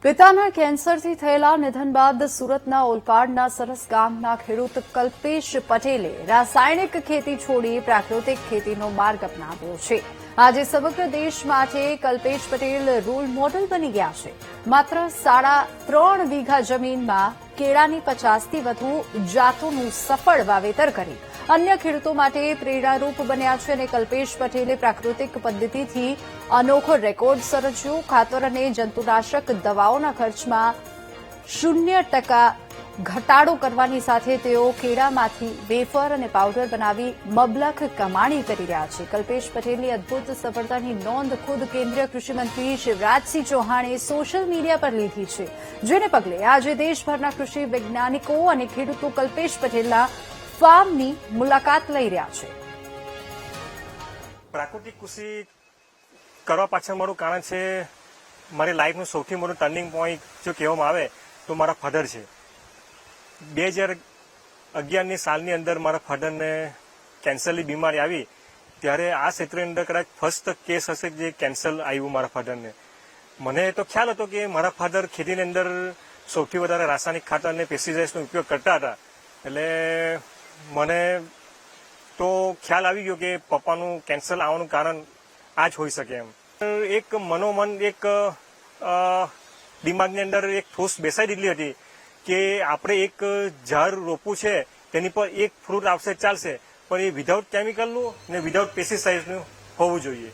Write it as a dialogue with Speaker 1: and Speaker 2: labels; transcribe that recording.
Speaker 1: પિતાના કેન્સરથી થયેલા નિધન બાદ સુરતના ઓલપાડના સરસ ગામના ખેડૂત કલ્પેશ પટેલે રાસાયણિક ખેતી છોડી પ્રાકૃતિક ખેતીનો માર્ગ અપનાવ્યો છે। આજે સમગ્ર દેશ માટે કલ્પેશ પટેલ રોલ મોડલ બની ગયા છે। માત્ર 3.5 વીઘા જમીનમાં કેળાની 50થી વધુ જાતોનું સફળ વાવેતર કરી અન્ય ખેડૂતો માટે પ્રેરણારૂપ બન્યા છે અને કલ્પેશ પટેલે પ્રાકૃતિક પદ્ધતિથી અનોખો રેકોર્ડ સર્જ્યો। ખાતર અને જંતુનાશક દવાઓના ખર્ચમાં 0% ઘટાડો કરવાની સાથે તેઓ કેળામાંથી વેફર અને પાવડર બનાવી મબલખ કમાણી કરી રહ્યા છે। કલ્પેશ પટેલની અદભુત સફળતાની નોંધ ખુદ કેન્દ્રીય કૃષિમંત્રી શિવરાજસિંહ ચૌહાણે સોશિયલ મીડિયા પર લીધી છે, જેને પગલે આજે દેશભરના કૃષિ વૈજ્ઞાનિકો અને ખેડૂતો કલ્પેશ પટેલના ફાર્મની મુલાકાત લઈ રહ્યા છે।
Speaker 2: પ્રાકૃતિક કૃષિ કરવા પાછળ મારું કારણ છે, મારી લાઈફનું સૌથી મોટું ટર્નિંગ પોઈન્ટ જો કહેવામાં આવે તો મારા ફાધર છે। 2011ની સાલની અંદર મારા ફાધરને કેન્સરની બીમારી આવી, ત્યારે આ ક્ષેત્રની અંદર કદાચ ફર્સ્ટ કેસ હશે જે કેન્સર આવ્યું મારા ફાધરને। મને તો ખ્યાલ હતો કે મારા ફાધર ખેતીની અંદર સૌથી વધારે રાસાયણિક ખાતર અને પેસ્ટિસાઇડ્સનો ઉપયોગ કરતા હતા, એટલે મને તો ખ્યાલ આવી ગયો કે પપ્પાનું કેન્સર આવવાનું કારણ આ જ હોઈ શકે એમ। એક મનોમન એક દિમાગની અંદર એક ઠોસ બેસાઈ દીધેલી હતી કે આપણે એક ઝાડ રોપવું છે, તેની પર એક ફ્રૂટ આવશે ચાલશે, પણ એ વિધાઉટ કેમિકલનું ને વિધાઉટ પેસ્ટિસાઇડ્સનું હોવું જોઈએ।